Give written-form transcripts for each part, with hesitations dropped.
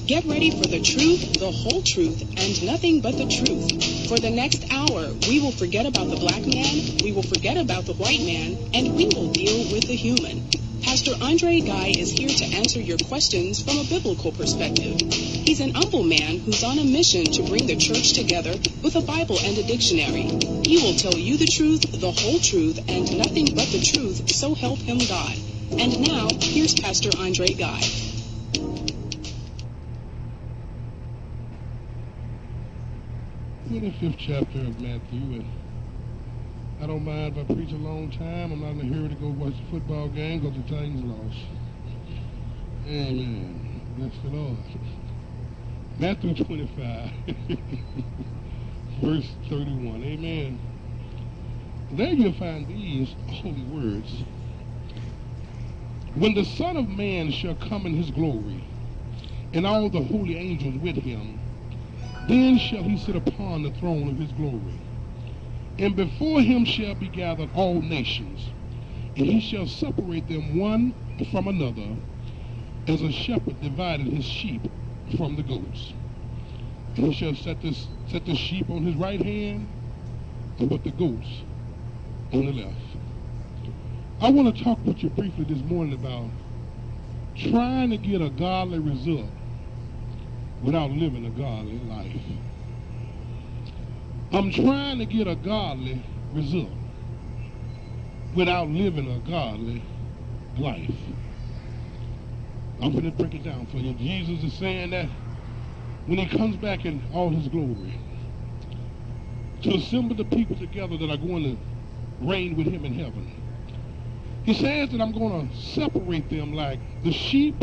Get ready for the truth, the whole truth, and nothing but the truth. For the next hour, we will forget about the black man, we will forget about the white man, and we will deal with the human. Pastor Andre Guy is here to answer your questions from a biblical perspective. He's an humble man who's on a mission to bring the church together with a Bible and a dictionary. He will tell you the truth, the whole truth, and nothing but the truth, so help him God. And now, here's Pastor Andre Guy. We're in the 5th chapter of Matthew, and I don't mind if I preach a long time. I'm not in a hurry to go watch the football game because the Titans lost. Amen. Bless the Lord. Matthew 25, verse 31. Amen. There you'll find these holy words. When the Son of Man shall come in his glory, and all the holy angels with him, then shall he sit upon the throne of his glory. And before him shall be gathered all nations, and he shall separate them one from another, as a shepherd divided his sheep from the goats. And he shall set the sheep on his right hand, but the goats on the left. I want to talk with you briefly this morning about trying to get a godly result without living a godly life. I'm trying to get a godly result without living a godly life. I'm going to break it down for you. Jesus is saying that when he comes back in all his glory to assemble the people together that are going to reign with him in heaven, he says that I'm going to separate them like the sheep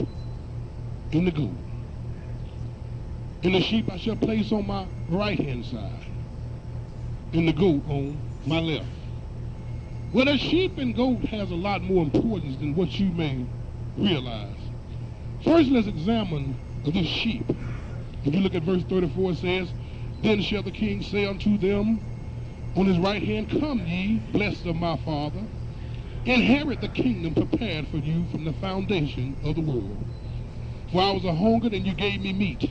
and the goat. And the sheep I shall place on my right-hand side, and the goat on my left. Well, the sheep and goat has a lot more importance than what you may realize. First, let's examine the sheep. If you look at verse 34, it says, Then shall the king say unto them on his right hand, Come ye, blessed of my Father, inherit the kingdom prepared for you from the foundation of the world. For I was a hungered, and you gave me meat.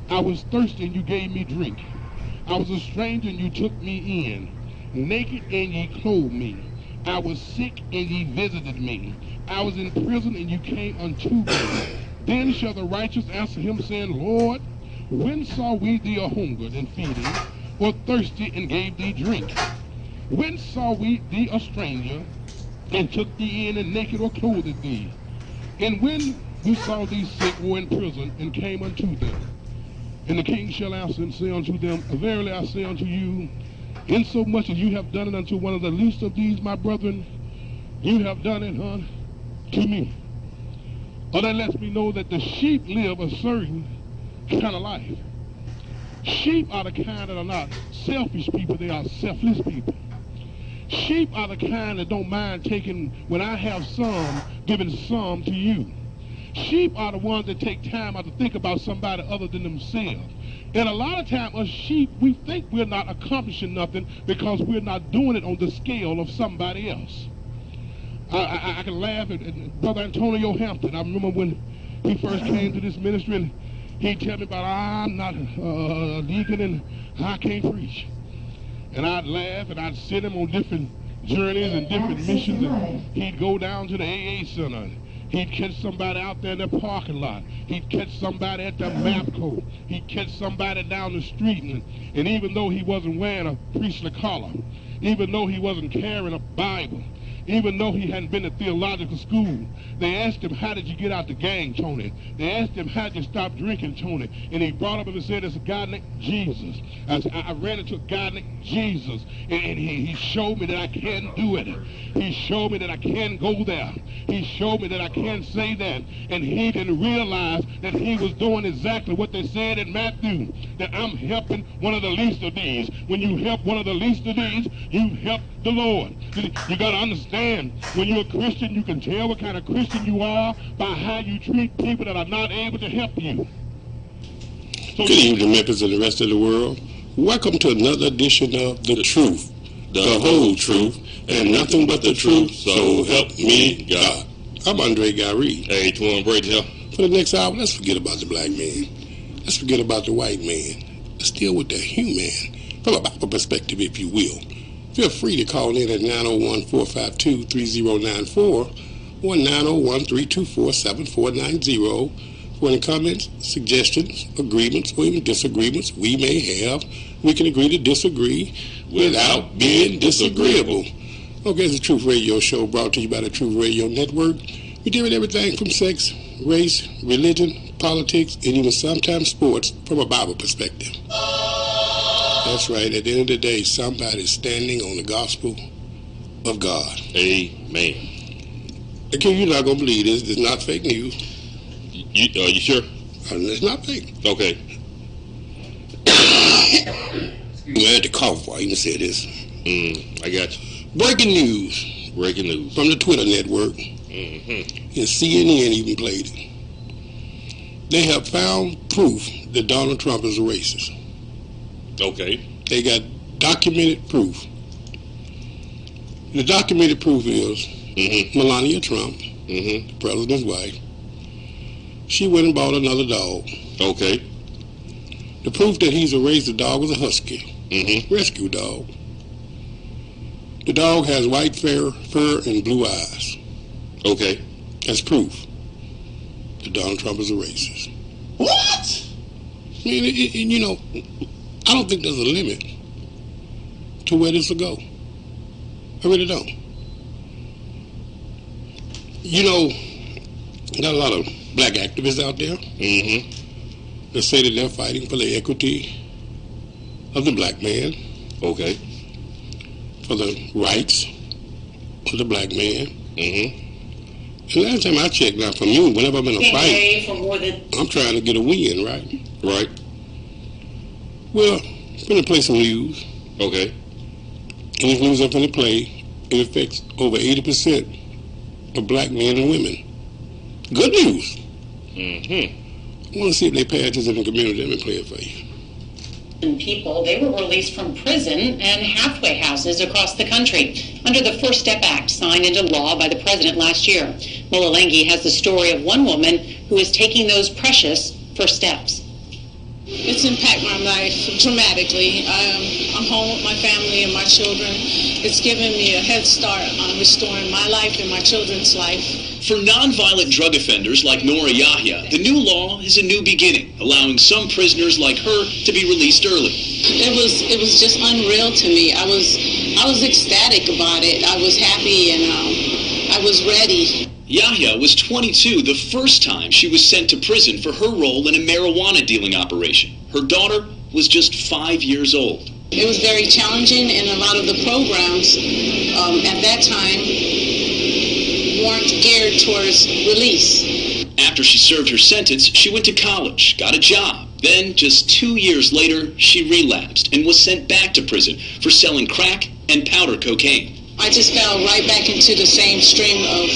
I was thirsty, and you gave me drink. I was a stranger, and you took me in. Naked, and ye clothed me. I was sick, and ye visited me. I was in prison, and you came unto me. Then shall the righteous answer him, saying, Lord, when saw we thee a hungered and feeding, or thirsty and gave thee drink? When saw we thee a stranger, and took thee in, and naked or clothed thee? And when we saw thee sick or in prison, and came unto them? And the king shall answer and say unto them, Verily I say unto you, insomuch as you have done it unto one of the least of these, my brethren, you have done it unto me. Or that lets me know that the sheep live a certain kind of life. Sheep are the kind that are not selfish people, they are selfless people. Sheep are the kind that don't mind taking, when I have some, giving some to you. Sheep are the ones that take time out to think about somebody other than themselves. And a lot of times, us sheep, we think we're not accomplishing nothing because we're not doing it on the scale of somebody else. I can laugh at Brother Antonio Hampton. I remember when he first came to this ministry, and he'd tell me about, I'm not a deacon and I can't preach. And I'd laugh, and I'd send him on different journeys and different missions, and he'd go down to the AA center. He'd catch somebody out there in the parking lot. He'd catch somebody at the MAPCO. He'd catch somebody down the street. And even though he wasn't wearing a priestly collar, even though he wasn't carrying a Bible, even though he hadn't been to theological school, they asked him, how did you get out the gang, Tony? They asked him, how did you stop drinking, Tony? And he brought up and said, it's a guy named Jesus. I ran into a guy named Jesus, and he showed me that I can do it. He showed me that I can go there. He showed me that I can say that. And he didn't realize that he was doing exactly what they said in Matthew, that I'm helping one of the least of these. When you help one of the least of these, you help the Lord. You got to understand, when you're a Christian, you can tell what kind of Christian you are by how you treat people that are not able to help you. So, good evening, members of the rest of the world. Welcome to another edition of The Truth, the whole truth, and nothing but the truth, so help me God. I'm Andre Guy Reed. Hey, Twan Brady here. For the next hour, let's forget about the black man. Let's forget about the white man. Let's deal with the human from a Bible perspective, if you will. Feel free to call in at 901-452-3094 or 901-324-7490 for any comments, suggestions, agreements, or even disagreements we may have. We can agree to disagree without being disagreeable. Okay, it's a Truth Radio show brought to you by the Truth Radio Network. We deal with everything from sex, race, religion, politics, and even sometimes sports from a Bible perspective. That's right. At the end of the day, somebody's standing on the gospel of God. Amen. Okay, you're not going to believe this. It's not fake news. You sure? It's not fake. Okay. I had to cough while you said this. I got you. Breaking news. Breaking news. From the Twitter network. Mm-hmm. And CNN even played it. They have found proof that Donald Trump is a racist. Okay. They got documented proof. The documented proof is Melania Trump, the president's wife. She went and bought another dog. Okay. The proof that he's a racist dog was a husky. Rescue dog. The dog has white fur and blue eyes. Okay. That's proof that Donald Trump is a racist. What? I mean, you know, I don't think there's a limit to where this will go. I really don't. You know, got a lot of black activists out there that say that they're fighting for the equity of the black man. Okay. For the rights of the black man. And last time I checked, now from you, whenever I'm in a fight, I'm trying to get a win, right? Right. Well, I'm going to play some news. Okay. And this news I'm going to play, it affects over 80% of black men and women. Good news. I want to see if they pay attention in the community. Let me play it for you. People, they were released from prison and halfway houses across the country under the First Step Act signed into law by the president last year. Mola Lengi has the story of one woman who is taking those precious first steps. It's impacted my life dramatically. I'm home with my family and my children. It's given me a head start on restoring my life and my children's life. For nonviolent drug offenders like Nora Yahya, the new law is a new beginning, allowing some prisoners like her to be released early. It was just unreal to me. I was ecstatic about it. I was happy and I was ready. Yahya was 22 the first time she was sent to prison for her role in a marijuana dealing operation. Her daughter was just 5 years old. It was very challenging, and a lot of the programs at that time weren't geared towards release. After she served her sentence, she went to college, got a job. Then, just 2 years later, she relapsed and was sent back to prison for selling crack and powder cocaine. I just fell right back into the same stream of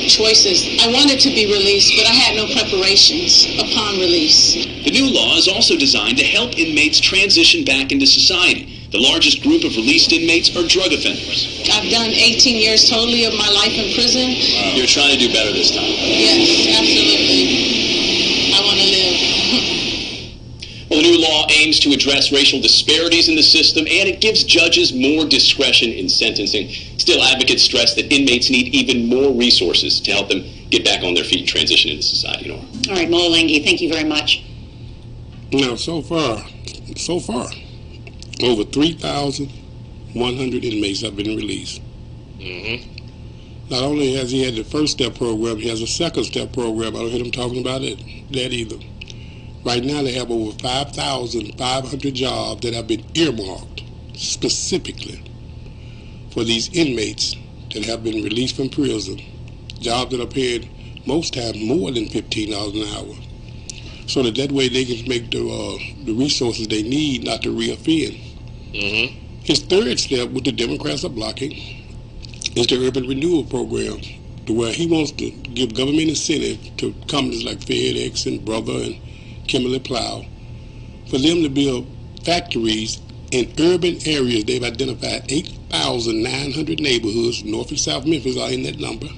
choices. I wanted to be released, but I had no preparations upon release. The new law is also designed to help inmates transition back into society. The largest group of released inmates are drug offenders. I've done 18 years totally of my life in prison. Wow. You're trying to do better this time. Yes, absolutely. I want to live. Well, the new law aims to address racial disparities in the system, and it gives judges more discretion in sentencing. Still, advocates stress that inmates need even more resources to help them get back on their feet and transition into society. Nora. All right, Mola Lengi, thank you very much. Now, so far, over 3,100 inmates have been released. Not only has he had the first step program, he has a second step program. I don't hear them talking about that either. Right now, they have over 5,500 jobs that have been earmarked specifically for these inmates that have been released from prison. Jobs that are paid most times more than $15 an hour. So that way they can make the resources they need not to reoffend. His third step, what the Democrats are blocking, is the urban renewal program, to where he wants to give government incentive to companies like FedEx and Brother and Kimberly Plow for them to build factories in urban areas. They've identified 8,900 neighborhoods, North and South Memphis are in that number,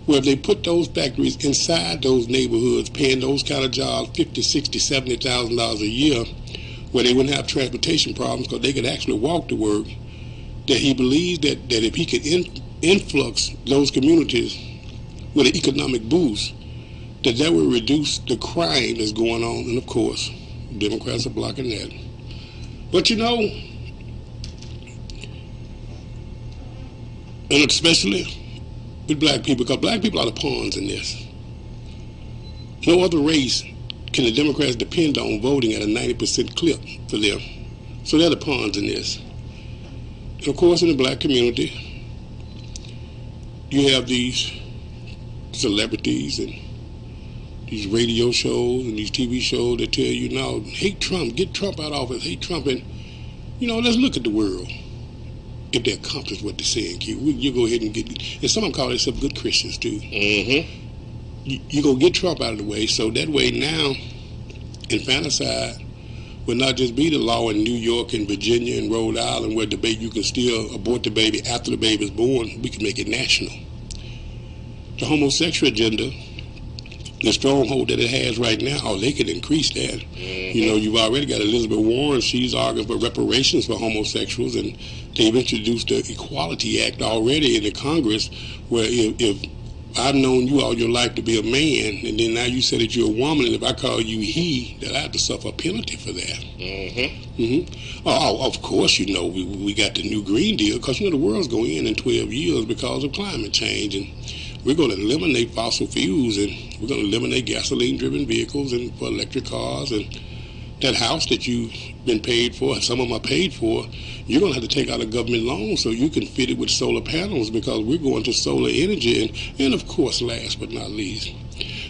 Well, if they put those factories inside those neighborhoods, paying those kind of jobs $50,000, $60,000, $70,000 a year, where they wouldn't have transportation problems because they could actually walk to work, that he believes that if he could influx those communities with an economic boost, that would reduce the crime that's going on. And of course, Democrats are blocking that. But you know, and especially with black people, because black people are the pawns in this. No other race can the Democrats depend on voting at a 90% clip for them. So they're the pawns in this. And of course, in the black community, you have these celebrities and these radio shows and these TV shows that tell you, now, hate Trump, get Trump out of office, hate Trump. And, you know, let's look at the world. If they accomplish what they're saying, you go ahead and get, and some of them call themselves good Christians too. Mm-hmm. You go get Trump out of the way, so that way now, infanticide will not just be the law in New York and Virginia and Rhode Island where you can still abort the baby after the baby is born. We can make it national. The homosexual agenda, the stronghold that it has right now, they can increase that. Mm-hmm. You know, you've already got Elizabeth Warren. She's arguing for reparations for homosexuals, and they've introduced the Equality Act already in the Congress, where if I've known you all your life to be a man, and then now you say that you're a woman, and if I call you he, that I have to suffer a penalty for that. Mm-hmm. Mm-hmm. Oh, of course, you know, we got the new Green Deal, because, you know, the world's going to end in 12 years because of climate change, and we're going to eliminate fossil fuels, and we're going to eliminate gasoline-driven vehicles and for electric cars, and that house that you've been paid for, and some of them are paid for, you're going to have to take out a government loan so you can fit it with solar panels, because we're going to solar energy. And of course, last but not least,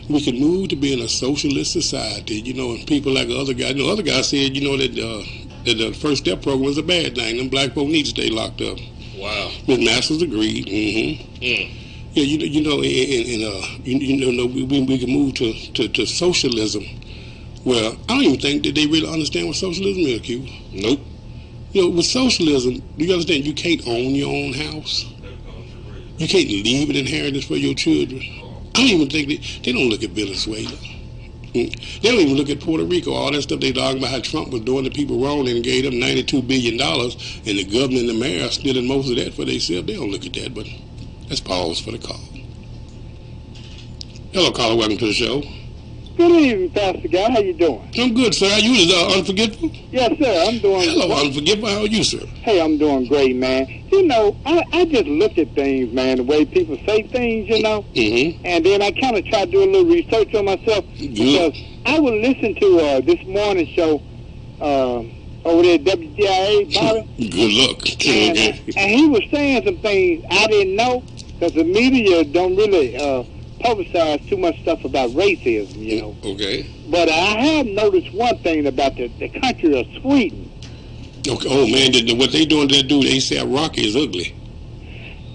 we can move to being a socialist society, you know, and people like the other guy, you know, other guy said, you know, that the First Step program is a bad thing. Them black folk need to stay locked up. Wow. Ms. Masters agreed. Mm-hmm. Mm. Yeah, you know, we can move to socialism. Well, I don't even think that they really understand what socialism is, Q. Nope. You know, with socialism, do you understand you can't own your own house? You can't leave an inheritance for your children. I don't even think they don't look at Venezuela. They don't even look at Puerto Rico. All that stuff they talking about how Trump was doing the people wrong and gave them $92 billion, and the governor and the mayor are stealing most of that for themselves. They don't look at that, but let's pause for the call. Hello, caller. Welcome to the show. Good evening, Pastor Guy. How you doing? I'm good, sir. You is unforgivable? Yes, sir. I'm doing. Hello, unforgivable. How are you, sir? Hey, I'm doing great, man. You know, I just look at things, man, the way people say things, you know, and then I kind of try to do a little research on myself, because I would listen to this morning show over there at WDIA, Bobby. Good luck. And he was saying some things I didn't know, because the media don't really publicize too much stuff about racism, you know. Okay. But I have noticed one thing about the country of Sweden. Okay. Oh, man, what they doing to that dude, they say Rocky is ugly.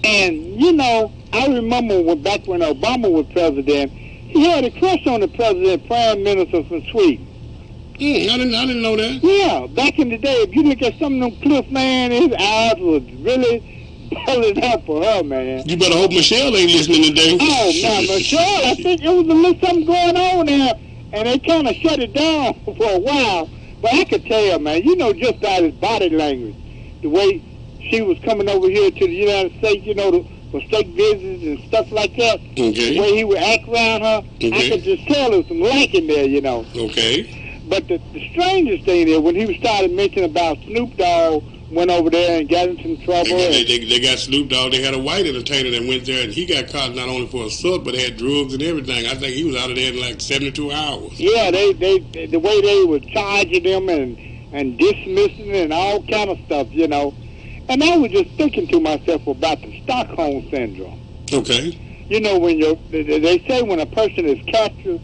And, you know, I remember back when Obama was president, he had a crush on the prime minister from Sweden. I didn't know that. Yeah, back in the day, if you look at some of them Cliff, man, his eyes was really pulling up for her, man. You better hope Michelle ain't listening today. Oh, now, Michelle, I think it was a little something going on there, and they kind of shut it down for a while. But I could tell, man, you know, just by his body language, the way she was coming over here to the United States, you know, for state visits and stuff like that. Okay. The way he would act around her, I could just tell there was some liking there, you know. Okay. But the strangest thing is when he started mentioning about Snoop Dogg went over there and got into some trouble. They got Snoop Dogg. They had a white entertainer that went there, and he got caught not only for assault, but had drugs and everything. I think he was out of there in like 72 hours. Yeah, the way they were charging them and dismissing and all kind of stuff, you know. And I was just thinking to myself about the Stockholm Syndrome. Okay. You know, when they say when a person is captured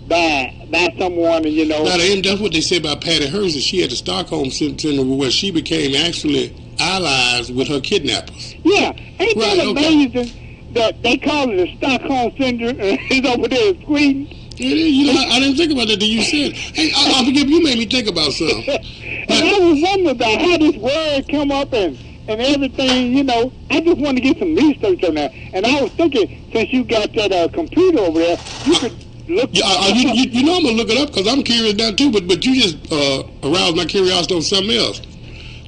by someone, and you know. Now, that's what they say about Patty Hearst. She had the Stockholm Syndrome, where she became actually allies with her kidnappers. Yeah, ain't that amazing that they call it a Stockholm Syndrome? It's over there in Sweden. You know, I didn't think about that till you said. Hey, I forgive you. Made me think about something. And I was wondering about how this word come up and and everything, you know. I just want to get some research on that. And I was thinking, since you got that computer over there, you could look. You know I'm gonna look it up because I'm curious now too. But you just aroused my curiosity on something else.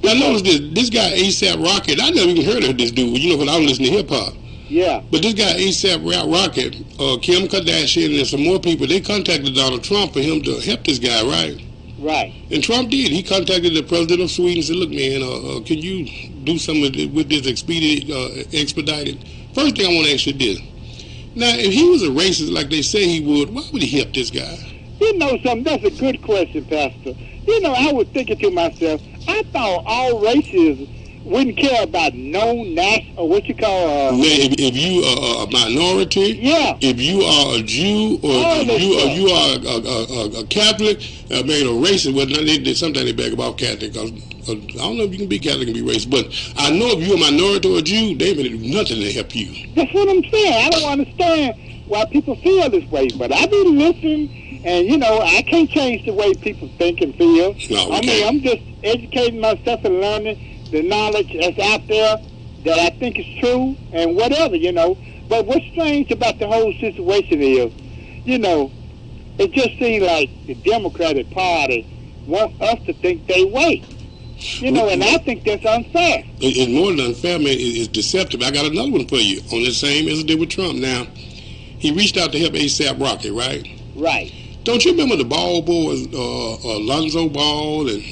Now notice this guy ASAP Rocky. I never even heard of this dude. You know, when I was listening to hip hop. Yeah. But this guy ASAP Rocky, Kim Kardashian, and some more people, they contacted Donald Trump for him to help this guy, right? Right. And Trump did. He contacted the president of Sweden and said, "Look, man, can you do something with this expedited?" First thing I want to ask you this. Now, if he was a racist like they say he would, why would he help this guy? You know something? That's a good question, Pastor. You know, I was thinking to myself, I thought all races wouldn't care about no national, or what you call... if you are a minority, yeah. If you are a Jew, or you are a Catholic, maybe a racist, well, sometimes they beg about Catholic, because I don't know if you can be Catholic and be racist, but I know if you're a minority or a Jew, they may do nothing to help you. That's what I'm saying. I don't understand why people feel this way, but I be listening, and, you know, I can't change the way people think and feel. No, I mean, I'm just educating myself and learning the knowledge that's out there that I think is true and whatever, you know. But what's strange about the whole situation is, you know, it just seems like the Democratic Party want us to think they way. You know, and I think that's unfair. It's more than unfair, man. It's deceptive. I got another one for you on the same as it did with Trump. Now, he reached out to help ASAP Rocky, right? Right. Don't you remember the Ball boys, Lonzo Ball and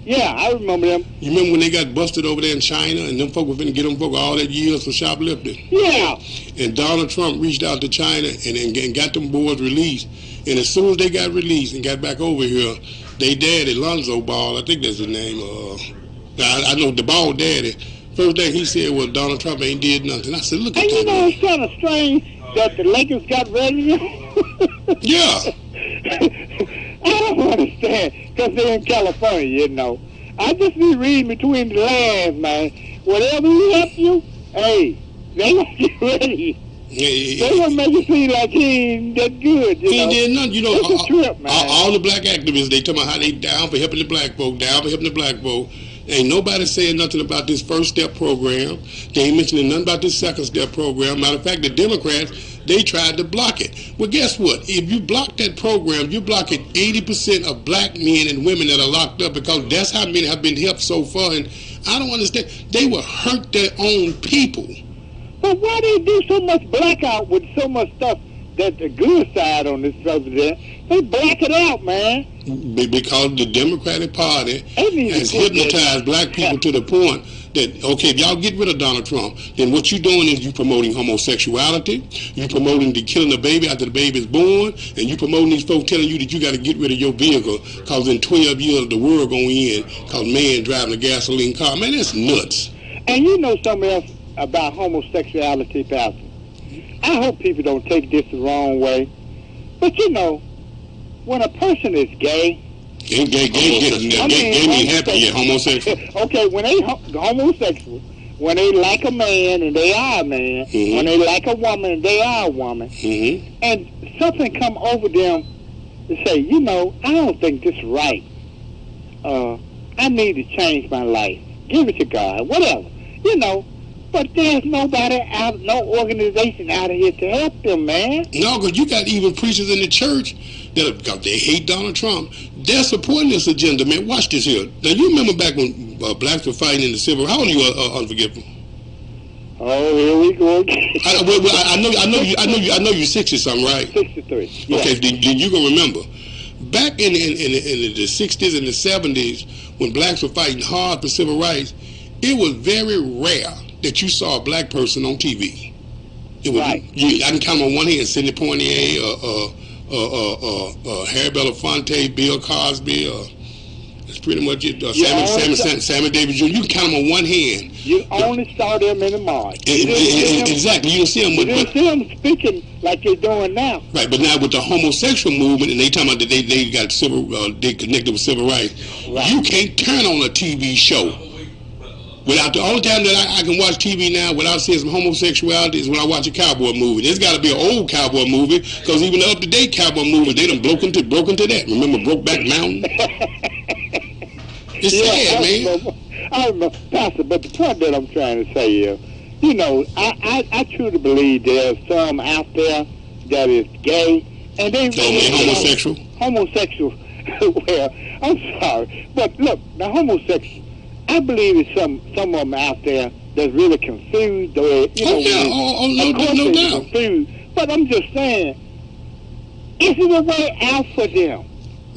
yeah, I remember them. You remember when they got busted over there in China and them folk were finna get them folk all that years for shoplifting? Yeah. And Donald Trump reached out to China and got them boys released. And as soon as they got released and got back over here, they daddy, Lonzo Ball, I think that's his name. I know the Ball daddy. First thing he said was Donald Trump ain't did nothing. I said, look at that. And you know, it's kind of strange that the Lakers got ready. Yeah. I don't understand, because they're in California, you know. I just be reading between the lines, man. Whatever he help you, hey, they gonna get ready. They gonna make it seem like he ain't that good, you know. He ain't did nothing, you know. It's a trip, man. All the black activists, they talking about how they down for helping the black folk, Ain't nobody saying nothing about this first step program. They ain't mentioning nothing about this second step program. Matter of fact, the Democrats, they tried to block it. Well, guess what? If you block that program, you're blocking 80% of black men and women that are locked up, because that's how many have been helped so far. And I don't understand. They will hurt their own people. But why do they do so much blackout with so much stuff that the good side on this president? They black it out, man. Because the Democratic Party has hypnotized black people to the point that, okay, if y'all get rid of Donald Trump, then what you're doing is you promoting homosexuality, you promoting the killing the baby after the baby is born, and you promoting these folks telling you that you got to get rid of your vehicle because in 12 years the world going to end because man driving a gasoline car. Man, that's nuts. And you know something else about homosexuality, Pastor? I hope people don't take this the wrong way, but you know, when a person is gay, gay mean happy, yeah, homosexual. Okay, when they homosexual, when they like a man and they are a man, mm-hmm. when they like a woman and they are a woman, mm-hmm. and something come over them to say, you know, I don't think this is right. I need to change my life. Give it to God, whatever, you know. But there's nobody out, no organization out here to help them, man. No, because you got even preachers in the church that, because they hate Donald Trump, they're supporting this agenda, man. Watch this here. Now, you remember back when blacks were fighting in the Civil War. How old are you, Unforgivable? Oh, here we go again. I know you're 60-something, right? 63. Yeah. Okay, then you gonna remember. Back in the 60s and the 70s, when blacks were fighting hard for civil rights, it was very rare that you saw a black person on TV. It was, right. I can count on one hand Sidney Poitier, Harry Belafonte, Bill Cosby. That's pretty much it. Sammy Davis Jr. You can count them on one hand. You only saw them in the march. Exactly. You don't see them. You didn't see them speaking like they're doing now. Right, but now with the homosexual movement, and they talking about that they got they connected with civil rights. Right. You can't turn on a TV show without the only time that I can watch TV now without seeing some homosexuality is when I watch a cowboy movie. There's got to be an old cowboy movie, because even the up-to-date cowboy movies, they done broke into that. Remember Brokeback Mountain? It's sad, man. Pastor, but the point that I'm trying to say is, you know, I truly believe there's some out there that is gay, and they homosexual. Homosexual. Well, I'm sorry, but look, the homosexual. I believe there's some of them out there that's really confused. Or, you know, no doubt. Confused. But I'm just saying, is it a way out for them?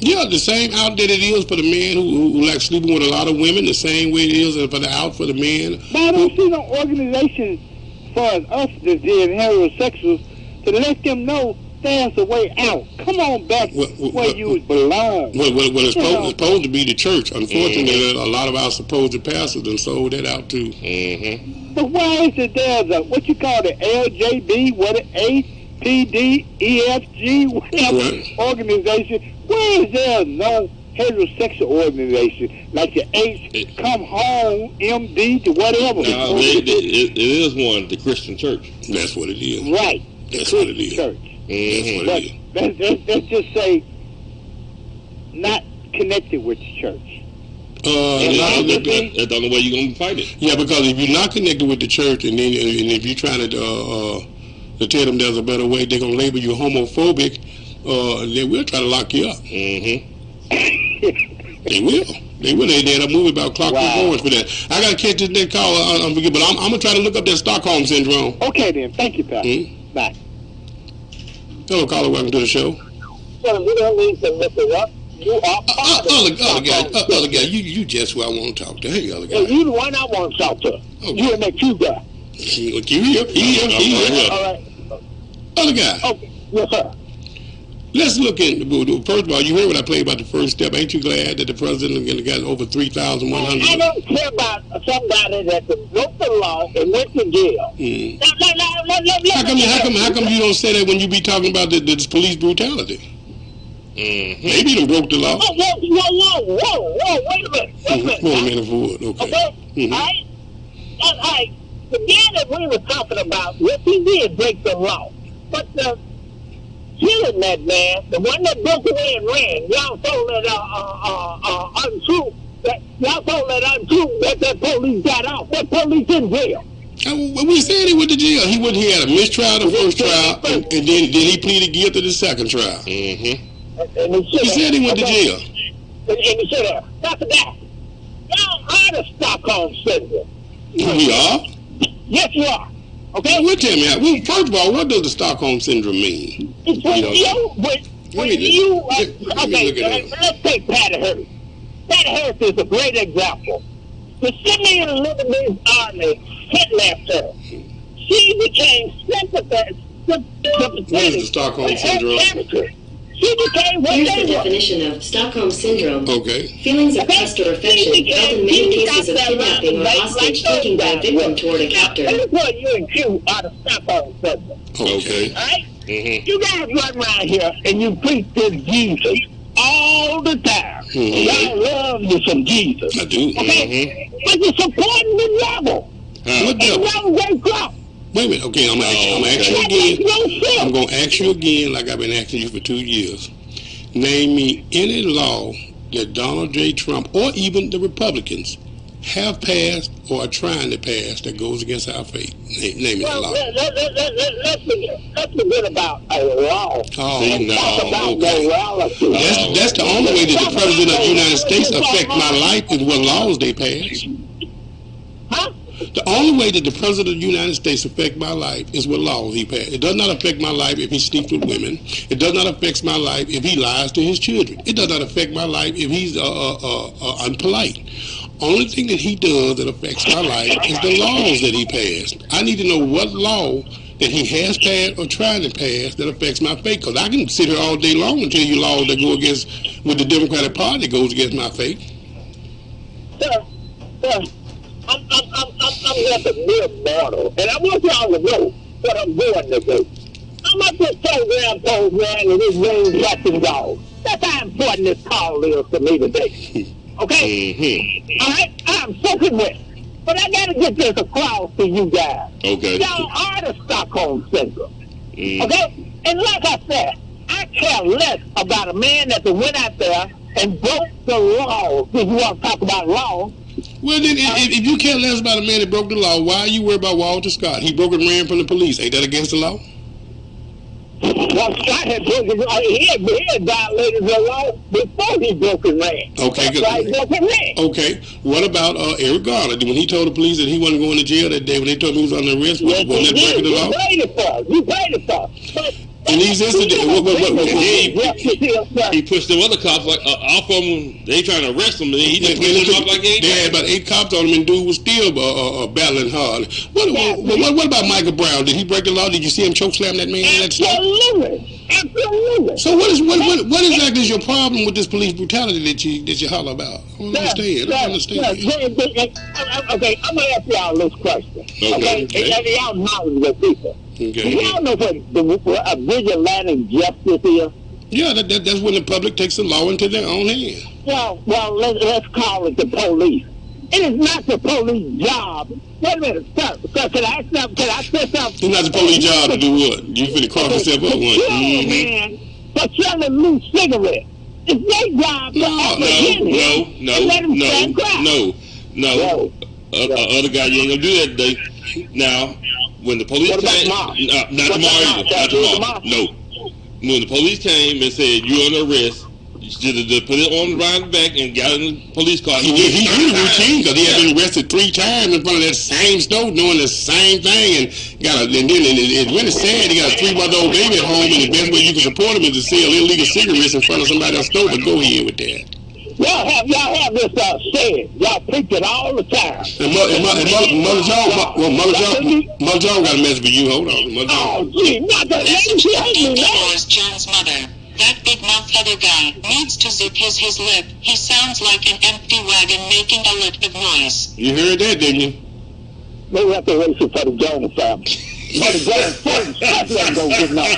Yeah, the same out that it is for the men who like sleeping with a lot of women, the same way it is for the out for the men. But I don't see no organization for us that's being heterosexuals to let them know there's a way out. Come on back where you belong. Well, it's supposed to be the church. Unfortunately, a lot of our supposed pastors done sold that out too. Mm-hmm. But why is it there's a, what you call it, LJB, APD, EFG, whatever organization? Where is there no heterosexual organization like the H, Come Home, MD, to whatever? No, it is one, the Christian church. That's what it is. Right. That's what it is. Church. Mm-hmm. That's what it is. Let's just say not connected with the church. That's the only way you're going to fight it. Yeah, because if you're not connected with the church, and if you're trying to tell them there's a better way, they're going to label you homophobic. They will try to lock you up. Mm-hmm. They will. They had a movie about Clockwork Orange for that. I got to catch this next call. I'm forget, but I'm going to try to look up that Stockholm Syndrome. Okay, then. Thank you, Pat. Mm-hmm. Bye. Hello, caller. Welcome to the show. Well, you don't need to look it up. You are other guy, you just who I want to talk to. Hey, other guy. You the one I want to talk to. Okay. You and that Q guy. He here. All right. Other guy. Okay. Yes, sir. Let's look in. First of all, you heard what I played about the first step. Ain't you glad that the president got over 3,100? I don't care about somebody that broke the law and went to jail. Mm. How come you don't say that when you be talking about this police brutality? Mm-hmm. Maybe you broke the law. Whoa, wait a minute. Wait a minute for what? Okay. Mm-hmm. All right. The guy that we were talking about, yes, he did break the law. But killing that man, the one that broke away and ran, y'all told that untrue. Y'all told that untrue that police got off. That police in jail. We said he went to jail. He had a mistrial the first trial, and then he pleaded guilty the second trial. Mm-hmm. And he said he went to jail. And he should have. After that, y'all are the Stockholm Syndrome. We are? Yes, you are. Okay? Well, tell me, first of all, what does the Stockholm Syndrome mean? It's let's take Patty Hearst. Patty Hearst is a great example. The Simeon Lebanese army kidnapped her. She became sympathetic. What is the Stockholm Syndrome? She became what Here's they the were. definition of Stockholm Syndrome. Okay. Feelings of trust or affection felt in many cases of kidnapping or hostage taking by a victim toward a captor. Here's what you and Q are the Stockholm Syndrome. Okay. All right? Mm-hmm. You guys run around here and you preach this Jesus all the time. Mm-hmm. Y'all love you some Jesus. I do. Okay? But you're supporting the devil. What devil? Wait a minute. Okay, I'm going to ask you again. I'm going to ask you again like I've been asking you for 2 years. Name me any law that Donald J. Trump or even the Republicans have passed or are trying to pass that goes against our faith. Name me that law. Let's forget about a law. Oh, Talk about okay. morality. That's the only way that the President of the United States affect my life is what laws they pass. Huh? The only way that the President of the United States affect my life is what laws he passed. It does not affect my life if he sleeps with women. It does not affect my life if he lies to his children. It does not affect my life if he's unpolite. Only thing that he does that affects my life is the laws that he passed. I need to know what law that he has passed or trying to pass that affects my faith. Because I can sit here all day long and tell you laws that go against, with the Democratic Party goes against my faith. Sir, I'm just a mere mortal, and I want y'all to know what I'm going to do. I'm at this program, and this rain catching dogs. That's how important this call is to me today. Okay? Mm-hmm. All right? I'm soaking wet. But I got to get this across to you guys. Okay. Y'all are the Stockholm Syndrome. Mm. Okay? And like I said, I care less about a man that went out there and broke the laws. If you want to talk about laws, Well, then, if you care less about a man that broke the law, why are you worried about Walter Scott? He broke and ran from the police. Ain't that against the law? Well, Scott had broken. He had violated the law before he broke and ran. Okay, good. Right, broke and ran. Okay. What about Eric Garner? When he told the police that he wasn't going to jail that day, when they told him he was under arrest, wasn't that breaking the law? You paid it for. In these incidents, he pushed them other cops like off of him. They trying to arrest him, and he just pushed them off like they had about 8 cops on him, and dude was still battling hard. What about Michael Brown? Did he break the law? Did you see him choke slam that man in that store? Absolutely. So what exactly is your problem with this police brutality that you holler about? I don't understand. Okay, I'm gonna ask y'all this question. Okay. And y'all knowledgeable people. Okay. Y'all know what a vigilante justice is? Yeah, that's when the public takes the law into their own hands. Well, let's call it the police. It is not the police job. Wait a minute, sir, can I say something? It's not the police job to do what? You finna cross yourself up one. Man, for selling loose cigarettes. It's their job to apprehend him and let him stand trial. No. Other guy, you ain't gonna do that today. Now, when the police came, not tomorrow either. No. When the police came and said you're under arrest, you should have put it on around the back and got in the police car. He did routine because he had been arrested 3 times in front of that same store doing the same thing, and then it's really sad. He got a 3-month-old baby at home, and the best way you can support him is to sell illegal cigarettes in front of somebody else's store. But go ahead with that. Y'all have this saying. Y'all preach it all the time. And Mother Jones got a message for you. Hold on, Mother Jones. Oh, gee, not that lady. She hates me, man. John's mother. That big mouth other guy needs to zip his lip. He sounds like an empty wagon making a lot of noise. You heard that, didn't you? Maybe we have to race it for the Jones family. Mother Jones first, that's ain't gonna get none.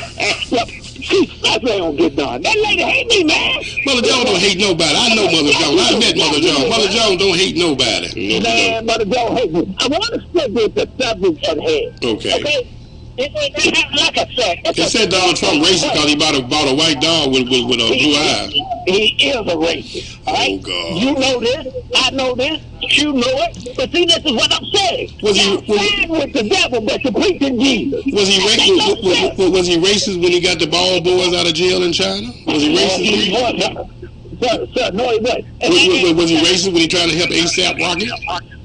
She especially don't get done. That lady hate me, man. Mother Jones don't hate nobody. I know Mother Jones. I met Mother Jones. Mother Jones don't hate nobody. Man, Mother Jones hate me. I want to stick with the subject at hand. Okay. Like I said, they said Donald Trump racist because he bought a white dog with blue eyes. He is a racist. Right? Oh God! You know this. I know this. You know it. But see, this is what I'm saying. Was he with the devil, but you're preaching Jesus? Was he racist when he got the ball boys out of jail in China? Was he racist? Sir, no, he wasn't. Was he racist when he tried to help ASAP Rocky?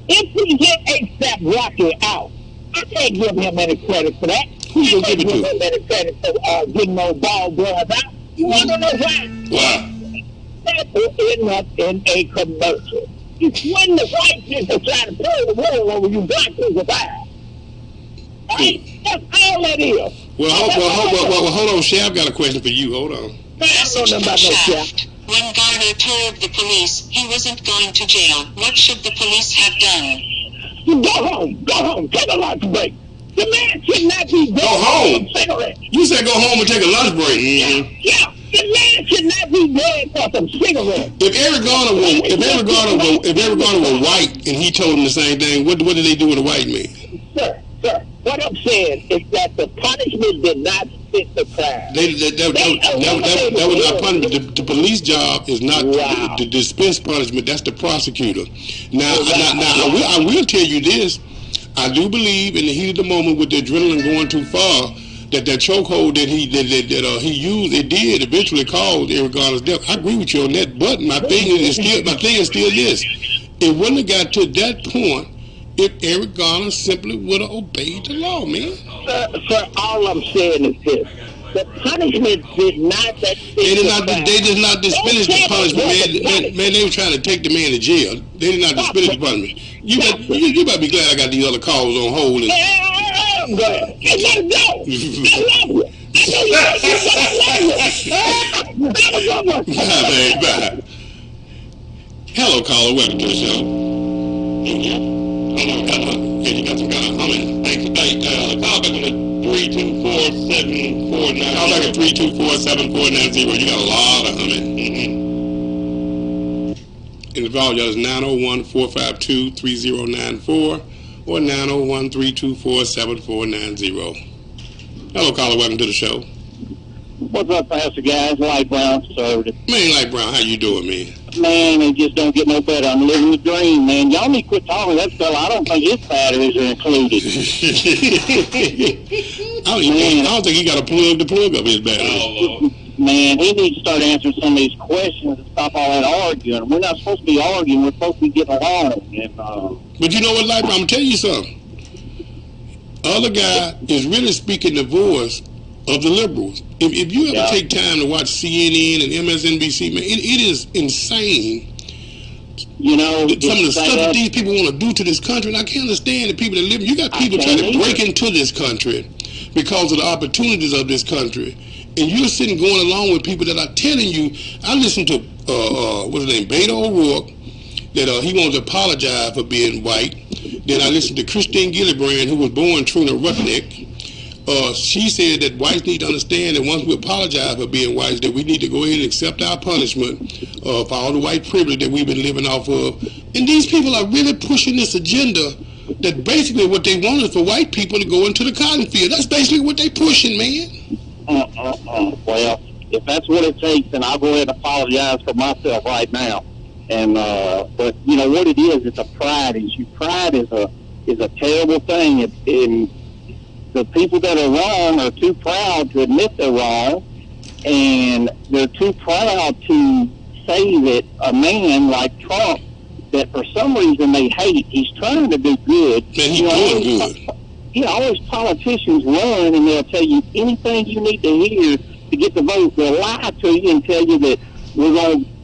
If he get ASAP Rocky out, I can't give him any credit for that. Who's going to give it to? I can't give him any credit for getting no ball boys out. You want to know why? Why? That will end up in a commercial. It's when the white people try to pull the wool over you black people's eyes. Right? That's all that is. Well, hold on, Shab. I've got a question for you. Hold on. I don't know about no Shab. When Garner told the police he wasn't going to jail, what should the police have done? You go home, take a lunch break. The man should not be dead. Go home. Cigarette. You said go home and take a lunch break. Yeah. The man should not be dead for some cigarettes. If Eric Garner were white and he told him the same thing, what did they do with a white man? Sir, what I'm saying is that the punishment did not fit the crime. That was not punishment. The police job is not to dispense punishment. That's the prosecutor. Now, I will tell you this. I do believe in the heat of the moment with the adrenaline going too far, that chokehold that he used, it did eventually cause Eric Garner's death. I agree with you on that. But my thing is still this: it wouldn't have got to that point if Eric Garner simply would have obeyed the law, man. Sir, all I'm saying is this. The punishment did not They did not dispense the punishment, man. They were trying to take the man to jail. They did not dispense the punishment. You better be glad I got these other calls on hold. I'm glad. Hey, let it go. I love you. Bye. Hello, caller. Welcome to the show. Hello. Yeah, you got some kind of humming. Thanks. Call back on the 324-7490. Call back at 324-7490. You got a lot of humming. And the volume is 901-452-3094 or 901-324-7490. Hello, caller. Welcome to the show. What's up, Pastor guys? Light Brown, conservative. Man, Light Brown, how you doing, man? Man, it just don't get no better. I'm living the dream, man. Y'all need to quit talking to that fella. I don't think his batteries are included. I don't think he got a plug to plug up his battery. Oh, Man, he needs to start answering some of these questions and stop all that arguing. We're not supposed to be arguing. We're supposed to be getting along. And, but you know what, Life? I'm going to tell you something. Other guy is really speaking the voice of the liberals. If you ever take time to watch CNN and MSNBC, man, it is insane. You know, some of the stuff that these people want to do to this country, and I can't understand the people that live. You got people trying to break into this country because of the opportunities of this country, and you're sitting going along with people that are telling you. I listened to what's his name, Beto O'Rourke, that he wanted to apologize for being white. Then I listened to Christine Gillibrand, who was born Trina Rudnick. She said that whites need to understand that once we apologize for being whites, that we need to go ahead and accept our punishment for all the white privilege that we've been living off of. And these people are really pushing this agenda that basically what they want is for white people to go into the cotton field. That's basically what they're pushing, man. Well, if that's what it takes, then I'll go ahead and apologize for myself right now. And but you know what it is? It's a pride issue. Pride is a terrible thing. In the people that are wrong are too proud to admit they're wrong, and they're too proud to say that a man like Trump, that for some reason they hate, he's trying to do good. Man, he's doing good. Yeah, always politicians run and they'll tell you anything you need to hear to get the vote. They'll lie to you and tell you that we're going to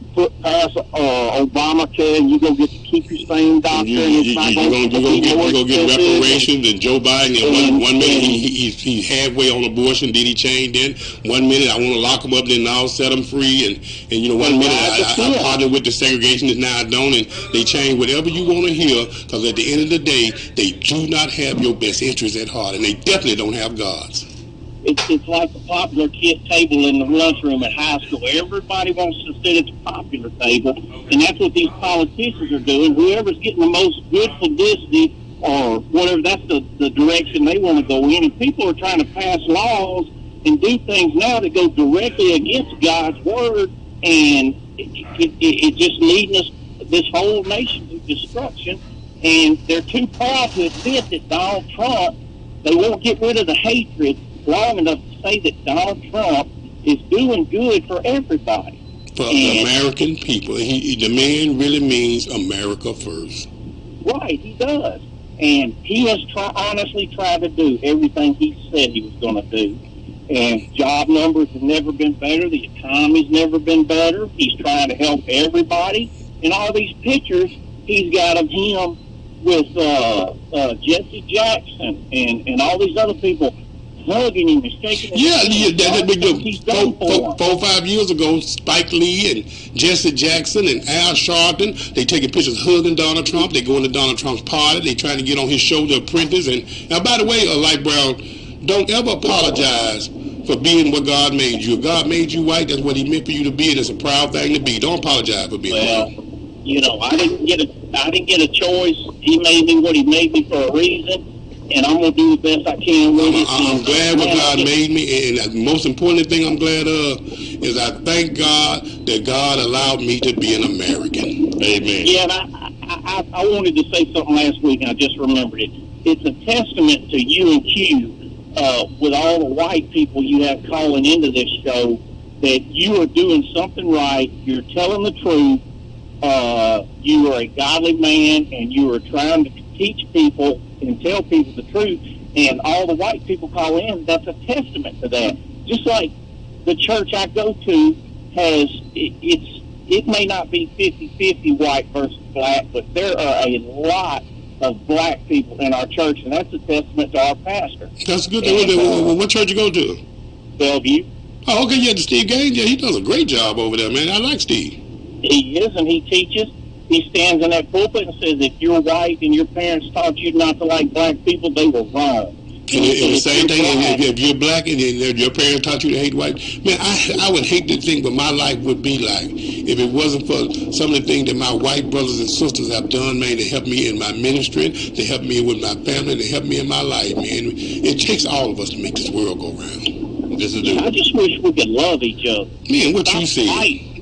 pass Obamacare and you're going to get to keep your same doctor. You're going to get reparations. And Joe Biden, one minute he's halfway on abortion, then he changed in. 1 minute I want to lock him up, then I'll set him free. And you know, 1 minute I partner with the segregationists, now I don't. And they change whatever you want to hear, because at the end of the day, they do not have your best interests at heart, and they definitely don't have God's. It's like the popular kid table in the lunchroom at high school. Everybody wants to sit at the popular table, and that's what these politicians are doing. Whoever's getting the most good publicity or whatever, that's the direction they want to go in. And people are trying to pass laws and do things now that go directly against God's word, and it just leading us, this whole nation, to destruction. And they're too proud to admit that Donald Trump, they won't get rid of the hatred long enough to say that Donald Trump is doing good for everybody. For the American people. The man really means America first. Right, he does. And he has honestly tried to do everything he said he was going to do. And job numbers have never been better. The economy's never been better. He's trying to help everybody. And all these pictures he's got of him with Jesse Jackson and all these other people hugging him and shaking him. Four or 5 years ago, Spike Lee and Jesse Jackson and Al Sharpton, they taking pictures hugging Donald Trump. They going to Donald Trump's party. They trying to get on his show, The Apprentice. And now, by the way, Light Brown, don't ever apologize for being what God made you. If God made you white, that's what he meant for you to be, and it's a proud thing to be. Don't apologize for being white. You know, I didn't get a choice. He made me what he made me for a reason. And I'm going to do the best I can with it. I'm glad what God made me, and the most important thing I'm glad of is I thank God that God allowed me to be an American. Amen. Yeah, and I wanted to say something last week, and I just remembered it. It's a testament to UNQ, with all the white people you have calling into this show, that you are doing something right. You're telling the truth. You are a godly man, and you are trying to teach people and tell people the truth, and all the white people call in. That's a testament to that. Just like the church I go to has, it may not be 50-50 white versus black, but there are a lot of black people in our church, and that's a testament to our pastor. That's good. What church you go to? Bellevue. Oh, okay, yeah, Steve Gaines. Yeah, he does a great job over there, man. I like Steve. He is, and he teaches. He stands in that pulpit and says, if you're white and your parents taught you not to like black people, they were wrong. And the same thing, if you're black and your parents taught you to hate white, man, I would hate to think what my life would be like if it wasn't for some of the things that my white brothers and sisters have done, man, to help me in my ministry, to help me with my family, to help me in my life, man. It takes all of us to make this world go round. I just wish we could love each other. Man, what you say?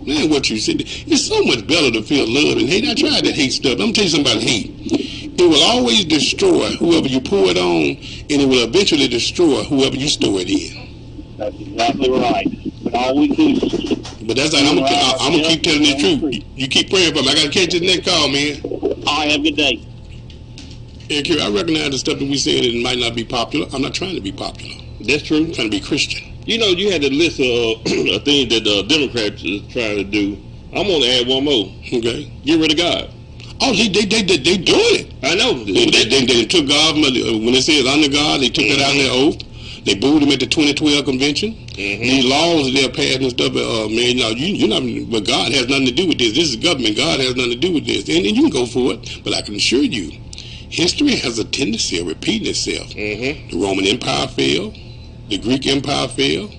Man, what you said. It's so much better to feel love than hate. I tried that hate stuff. I'm going to tell you something about hate. It will always destroy whoever you pour it on, and it will eventually destroy whoever you store it in. That's exactly right. But all we do is... But that's like, I'm going to keep telling the truth. You keep praying for me. I got to catch this next call, man. All right, have a good day. Yeah, Kerry, I recognize the stuff that we said, it might not be popular. I'm not trying to be popular. That's true. I'm trying to be Christian. You know, you had a list of things that the Democrats is trying to do. I'm going to add one more. Okay. Get rid of God. Oh, they doing it. I know. They took God, when it says under God, they took that out of their oath. They booed him at the 2012 convention. These laws that they're passing and stuff, man, you're not, but God has nothing to do with this. This is government. God has nothing to do with this. And you can go for it, but I can assure you, history has a tendency of repeating itself. The Roman Empire fell. The Greek Empire fell.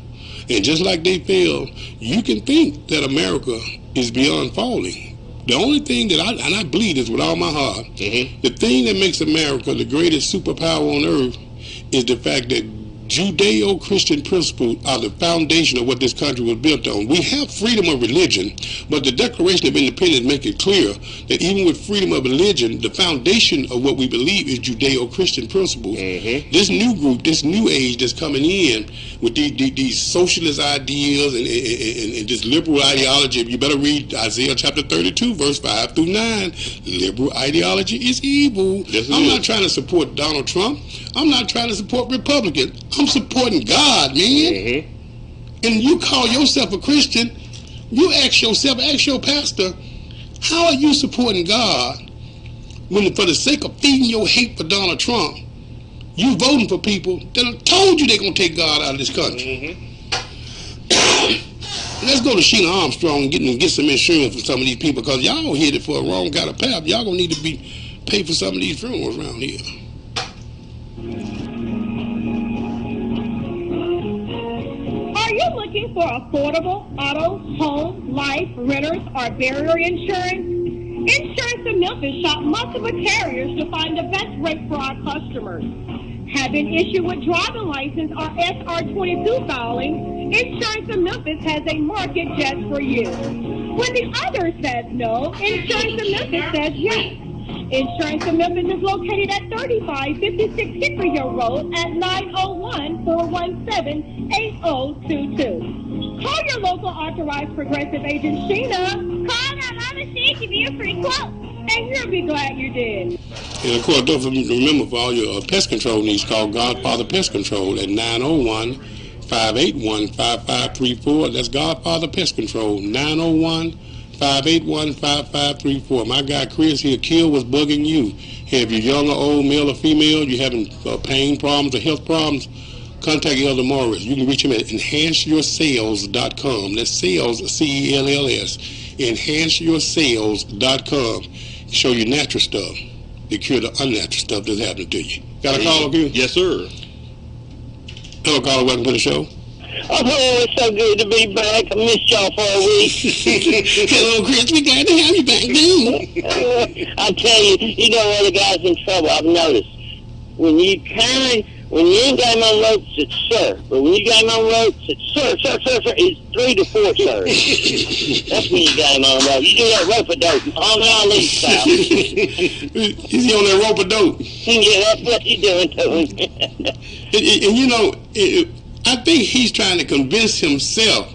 And just like they fell, you can think that America is beyond falling. The only thing that I believe this with all my heart, the thing that makes America the greatest superpower on earth is the fact that Judeo-Christian principles are the foundation of what this country was built on. We have freedom of religion, but the Declaration of Independence makes it clear that even with freedom of religion, the foundation of what we believe is Judeo-Christian principles. This new group, this new age that's coming in with these socialist ideas and this liberal ideology, you better read Isaiah chapter 32, verse 5 through 9. Liberal ideology is evil. I'm not trying to support Donald Trump. I'm not trying to support Republicans. I'm supporting God, man. And you call yourself a Christian, you ask yourself, ask your pastor, how are you supporting God when for the sake of feeding your hate for Donald Trump, you voting for people that have told you they're going to take God out of this country? Let's go to Sheena Armstrong and get some insurance for some of these people, because y'all headed for a wrong kind of path. Y'all going to need to be paid for some of these funerals around here. Are you looking for affordable auto, home, life, renters, or barrier insurance? Insurance in Memphis shop multiple carriers to find the best rate for our customers. Have an issue with driving license or SR22 filing? Insurance in Memphis has a market just for you. When the other says no, Insurance in Memphis says yes. Insurance in Memphis is located at 3556 Hickory Hill Road at 901-417-8022. Call your local authorized progressive agent, Sheena. Call that Mama She, give you a free quote, and you'll be glad you did. And of course, don't remember for all your pest control needs, call Godfather Pest Control at 901-581-5534. That's Godfather Pest Control, 901-581-5534. My guy Chris, he'll kill what's bugging you. If you're young or old, male or female, you're having pain problems or health problems, contact Elder Morris. You can reach him at enhanceyoursells.com. That's sales, C-E-L-L-S. Enhanceyoursells.com. Show you natural stuff to cure the unnatural stuff that's happening to you. Got a call, okay? Yes, sir. Hello, caller. Welcome to the show. Oh, it's so good to be back. I missed y'all for a week. Hello, Chris. We're glad to have you back, dude. I tell you, you know other guys in trouble. I've noticed when you ain't got him on ropes, it's sir. But when you got him on ropes, it's sir. It's 3 to 4 sirs. That's when you got him on ropes. You do that rope-a-dope. On the Ali style. Is he on that rope-a-dope? Yeah, that's what he's doing to him. and you know, I think he's trying to convince himself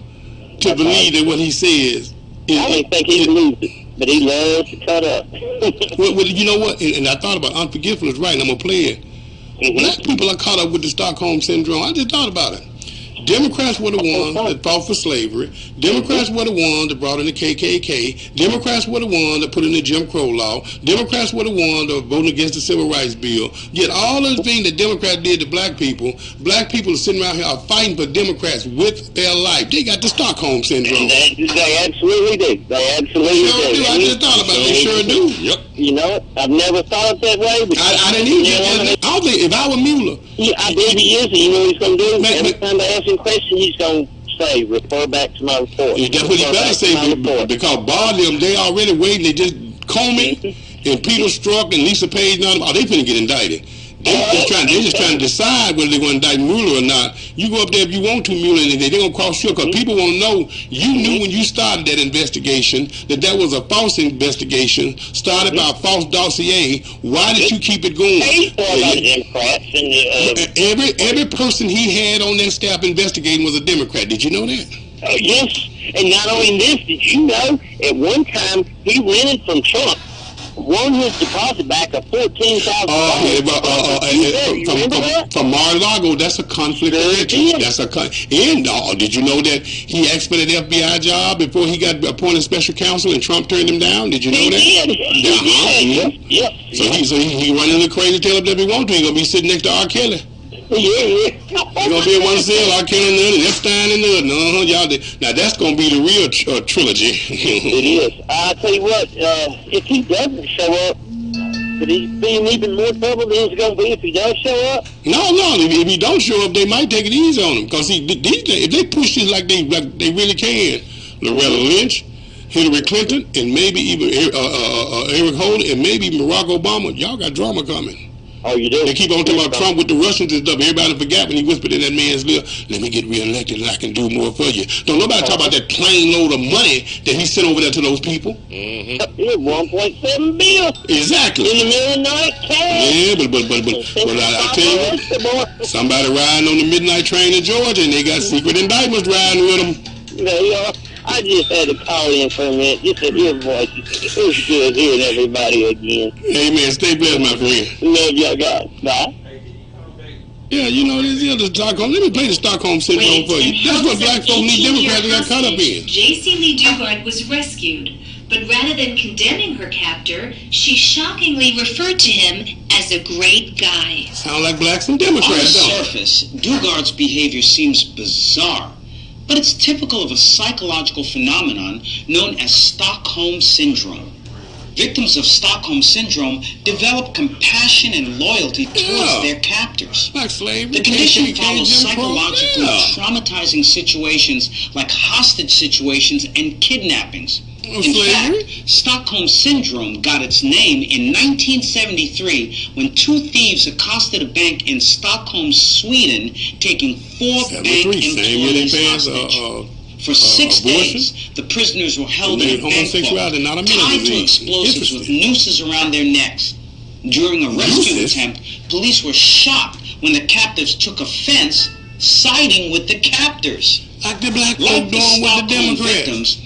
to believe that what he says. I don't think he believes it, but he loves to cut up. well, you know what? And I thought about unforgivable is right, and I'm going to play it. Black people are caught up with the Stockholm Syndrome. I just thought about it. Democrats were the ones that fought for slavery. Democrats were the ones that brought in the KKK. Democrats were the ones that put in the Jim Crow law. Democrats were the ones that voted against the Civil Rights Bill. Yet all those things that Democrats did to black people are sitting around here are fighting for Democrats with their life. They got the Stockholm Syndrome. They absolutely do. They absolutely do. I just thought about it. They sure do. Yep. You know, I've never thought of it that way. But I didn't either. I don't think if I were Mueller. I believe he is. You know what he's going to do? Every time they ask him a question, he's going to say, refer back to my report. That's what he better say, because Barnum, they already waiting. They just Comey and Peter Strzok and Lisa Page, they finna get indicted. They're just trying to decide whether they want to indict Mueller or not. You go up there if you want to, Mueller, and they're going to cross you because people want to know. You knew when you started that investigation that was a false investigation started by a false dossier. Why did you keep it going? Every person he had on that staff investigating was a Democrat. Did you know that? Yes, and not only this, did you know at one time he rented from Trump, won his deposit back of $14,000. From Mar-a-Lago, that's a conflict of interest. That's did you know that he asked for that FBI job before he got appointed special counsel and Trump turned him down? Did you know that? Yep. So he running the crazy tail up there if he wants to. He's gonna be sitting next to R. Kelly. He's gonna be in one cell, R. Kelly and Epstein and y'all. Now that's gonna be the real trilogy. It is. I'll tell you what. If he doesn't show up, could he be in even more trouble than he's gonna be if he does show up? No. If he don't show up, they might take it easy on him because if they push this like they really can, Loretta Lynch, Hillary Clinton, and maybe even Eric Holder, and maybe even Barack Obama, y'all got drama coming. Oh, you do? They keep on talking about Trump with the Russians and stuff. Everybody forgot when he whispered in that man's ear, let me get reelected and I can do more for you. Don't nobody talk about that plane load of money that he sent over there to those people. Mm-hmm. $1.7 billion. Exactly. In the middle of the night, cash. Yeah, but I tell you what, somebody riding on the midnight train in Georgia and they got secret indictments riding with them. Yeah, I just had to call in for a minute just to hear voices. It was good hearing everybody again. Amen. Stay blessed, my friend. Love y'all guys. Bye. Yeah, you know, this is the Stockholm. Let me play the Stockholm Syndrome for you. That's what black folks need Democrats got caught up in. J.C. Lee Dugard was rescued, but rather than condemning her captor, she shockingly referred to him as a great guy. Sound like blacks and Democrats, don't it? On the surface, Dugard's behavior seems bizarre, but it's typical of a psychological phenomenon known as Stockholm Syndrome. Victims of Stockholm Syndrome develop compassion and loyalty towards their captors. Like slavery. The condition follows psychologically traumatizing situations like hostage situations and kidnappings. In fact, Stockholm Syndrome got its name in 1973 when two thieves accosted a bank in Stockholm, Sweden, taking 4 bank employees hostage. For 6 days, the prisoners were held in a bank vault, tied to explosives with nooses around their necks. During a rescue attempt, police were shocked when the captives took offense, siding with the captors. Like the black folk doing with the Democrats. Victims,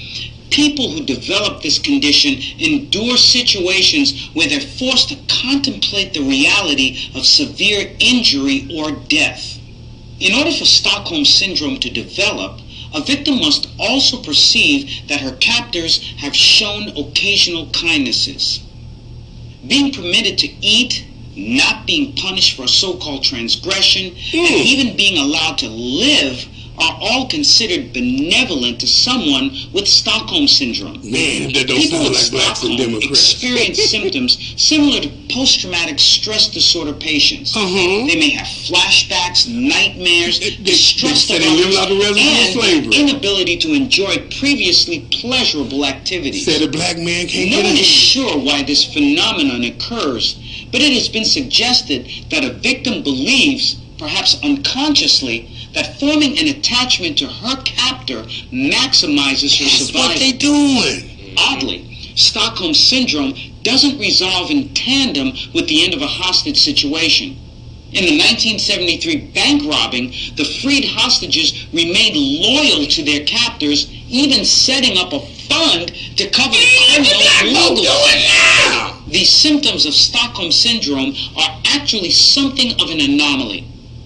people who develop this condition endure situations where they're forced to contemplate the reality of severe injury or death. In order for Stockholm Syndrome to develop, a victim must also perceive that her captors have shown occasional kindnesses. Being permitted to eat, not being punished for a so-called transgression, and even being allowed to live are all considered benevolent to someone with Stockholm Syndrome. Man, that don't sound like blacks and Democrats. Experience symptoms similar to post-traumatic stress disorder patients. They may have flashbacks, nightmares, distrust of others, and inability to enjoy previously pleasurable activities. Said a black man can't No one is sure why this phenomenon occurs, but it has been suggested that a victim believes, perhaps unconsciously, that forming an attachment to her captor maximizes her survival. That's what they doing. Oddly, Stockholm Syndrome doesn't resolve in tandem with the end of a hostage situation. In the 1973 bank robbing, the freed hostages remained loyal to their captors, even setting up a fund to cover the criminal smugglers. These symptoms of Stockholm Syndrome are actually something of an anomaly.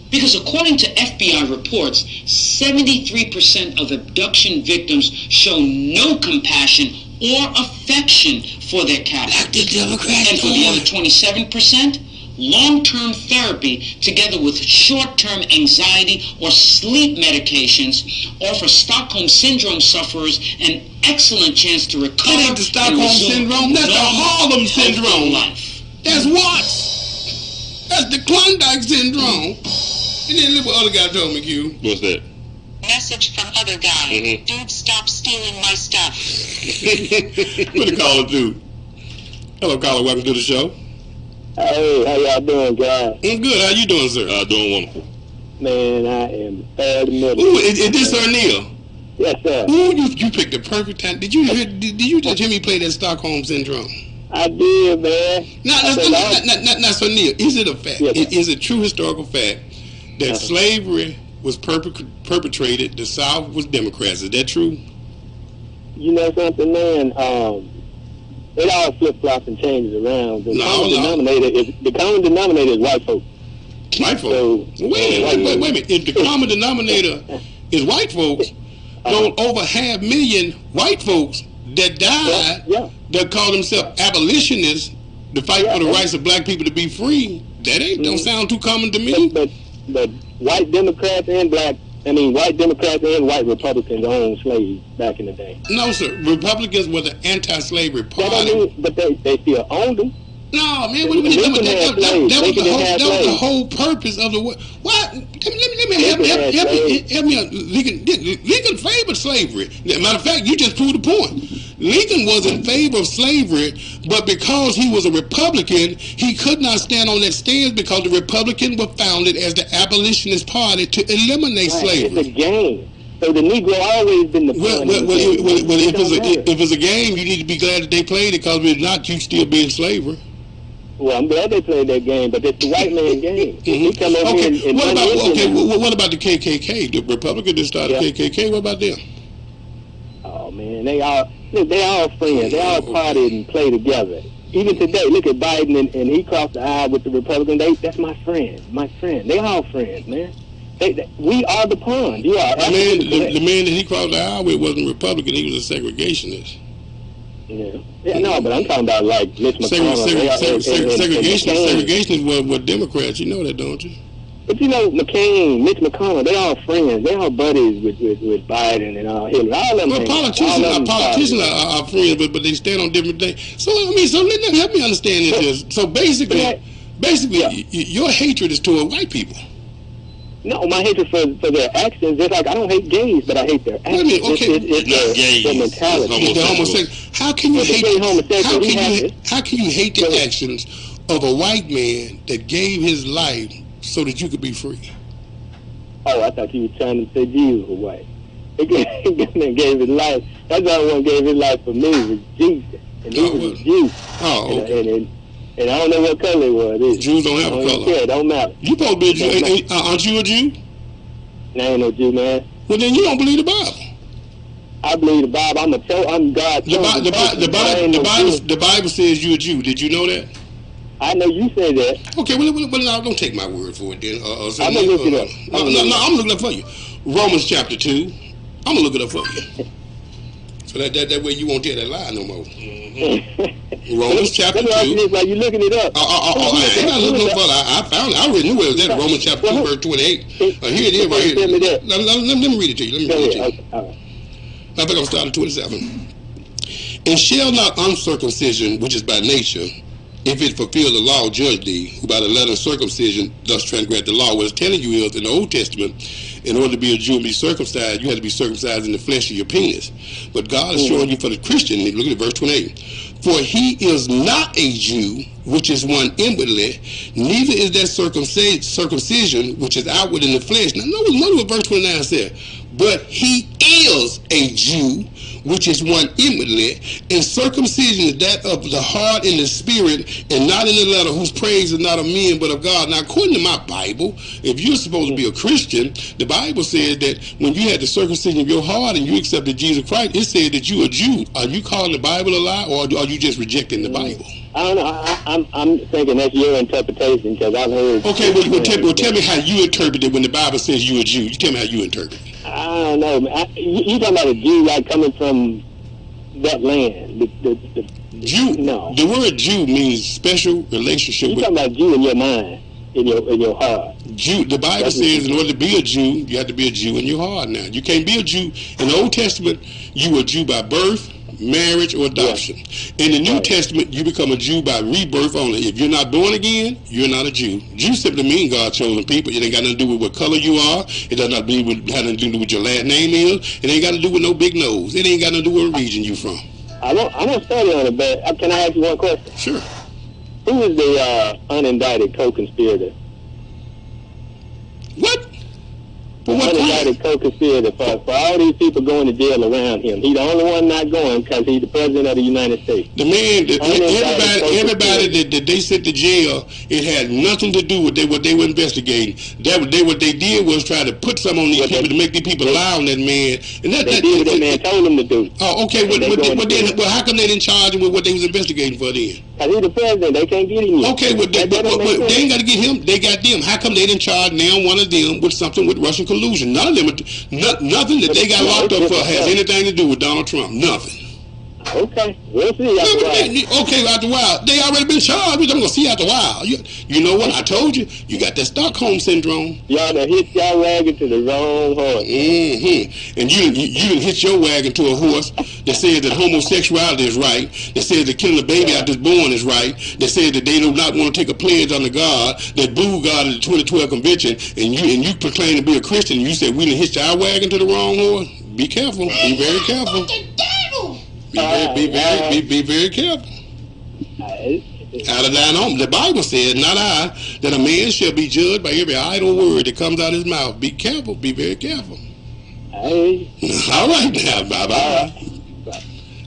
Because according to FBI reports, 73% of abduction victims show no compassion or affection for their captors. And for the other 27%, long-term therapy together with short-term anxiety or sleep medications offer Stockholm Syndrome sufferers an excellent chance to recover. That ain't the Stockholm Syndrome, that's the Harlem Syndrome. That's what? That's the Klondike Syndrome. And then look what other guy told me, Q. What's that? Message from other guy. Dude, stop stealing my stuff. What the caller do? Hello, caller. Welcome to the show. Hey, how y'all doing, guys? I'm good. How you doing, sir? Doing wonderful. Man, I am bad middle. Ooh, is this Sir Neil? Yes, sir. Ooh, you picked the perfect time. Did you just hear me play that Stockholm Syndrome? I did, man. Now, Sir Neil, is it a fact? Yes, is it true historical fact that slavery was perpetrated, the South was Democrats? Is that true? You know something, man? It all flip-flops and changes around. The common denominator is white folks. White folks? So, wait a minute. If the common denominator is white folks, over 500,000 white folks that died, that call themselves abolitionists to fight for the rights of black people to be free, that don't sound too common to me. But white Democrats and white Republicans owned slaves back in the day. No, sir. Republicans were the anti-slavery party. But they still owned them. No, man. That was the whole purpose of the war. What? Let me help me out. Lincoln favored slavery. Matter of fact, you just proved the point. Lincoln was in favor of slavery, but because he was a Republican, he could not stand on that stance because the Republicans were founded as the abolitionist party to eliminate slavery. It's a game. So the Negro always been the well, if it's a game, you need to be glad that they played it, because if not, you still be in slavery. Well, I'm glad they played that game, but it's the white man game. He come over here and what about the KKK? The Republicans that started KKK. What about them? Oh man, they all friends. They all partied and play together. Even today, look at Biden and he crossed the aisle with the Republicans. That's my friend. They all friends, man. We are the pawn. You are. The man that he crossed the aisle with wasn't Republican. He was a segregationist. Yeah, no, but I'm talking about like Mitch McConnell. Segregationists were Democrats. You know that, don't you? But you know, McCain, Mitch McConnell, they all friends. They all buddies with Biden and Hillary. All of them. Politicians are friends, but they stand on different things. So help me understand this. So basically, your hatred is toward white people. No, my hatred for their actions. It's like I don't hate gays, but I hate their actions. It's their mentality. How can you hate the actions of a white man that gave his life so that you could be free? Oh, I thought you were trying to say Jesus was white. He gave his life. That's why one gave his life for me was Jesus, and he was a Jew. Oh, okay. And I don't know what color it was. Jews don't have a color. Yeah, it don't matter. You supposed to be a Jew. Aren't you a Jew? No, I ain't no Jew, man. Well, then you don't believe the Bible. I believe the Bible. I'm God. The Bible says you're a Jew. Did you know that? I know you said that. Okay, well, now don't take my word for it then. I'm going to look it up. I'm looking up for you. Romans chapter 2. I'm going to look it up for you. So that way you won't tell that lie no more. Romans chapter 2. Like you looking it up. I ain't got to look no further. I found it. I already knew it was that. Romans chapter 2, verse 28. Here it is right here. Let me read it to you. I think I'm starting 27. And shall not uncircumcision, which is by nature, if it fulfill the law, judge thee, who by the letter of circumcision thus transgress the law. What it's telling you is, in the Old Testament, in order to be a Jew and be circumcised, you had to be circumcised in the flesh of your penis. But God is showing you for the Christian, look at verse 28. For he is not a Jew, which is one inwardly, neither is that circumcision, which is outward in the flesh. Now, notice what verse 29 said. But he is a Jew, which is one inwardly, and circumcision is that of the heart and the spirit, and not in the letter, whose praise is not of men but of God. Now, according to my Bible, if you're supposed to be a Christian, the Bible says that when you had the circumcision of your heart and you accepted Jesus Christ, it said that you're a Jew. Are you calling the Bible a lie, or are you just rejecting the Bible? I don't know. I'm thinking that's your interpretation, because I've heard. Okay, well, tell me how you interpret it when the Bible says you're a Jew. You tell me how you interpret it. I don't know, man. You talking about a Jew like coming from that land? The Jew. No. The word Jew means special relationship. You talking about Jew in your mind, in your heart? Jew. The Bible says in order to be a Jew, you have to be a Jew in your heart. Now, you can't be a Jew in the Old Testament. You were a Jew by birth, marriage, or adoption. In the New Testament, you become a Jew by rebirth only. If you're not born again, you're not a Jew. Jew simply means God's chosen people. It ain't got nothing to do with what color you are. It does not have nothing to do with what your last name is. It ain't got to do with no big nose. It ain't got nothing to do with what region you from. I won't study on it, but can I ask you one question? Sure. Who is the unindicted co-conspirator? What? For what unindicted co-conspirator for all these people going to jail around him. He's the only one not going because he's the president of the United States. The man, everybody that they sent to jail, it had nothing to do with what they were investigating. What they did was try to put some on these people to make these people lie on that man. And they did what that man told them to do. Oh, okay. Well, how come they didn't charge him with what they was investigating for then? Because he's the president. They can't get him yet. Okay, they ain't got to get him. They got them. How come they didn't charge now one of them with something with Russian collusion? None of them, nothing that they got locked up for has anything to do with Donald Trump. Nothing. Okay, we'll see after a while. Okay, after a while. They already been charged. We're going to see after a while. You know what? I told you. You got that Stockholm syndrome. Y'all done hit y'all wagon to the wrong horse. Mm-hmm. And you done hit your wagon to a horse that says that homosexuality is right, that says that killing a baby out this born is right, that says that they do not want to take a pledge under God, that booed God at the 2012 convention, and you proclaim to be a Christian, and you said we done hit our wagon to the wrong horse. Be careful. Be very careful. Be very careful. Out of thine own. The Bible says, not I, that a man shall be judged by every idle word that comes out of his mouth. Be careful. Be very careful. All right now. Bye-bye.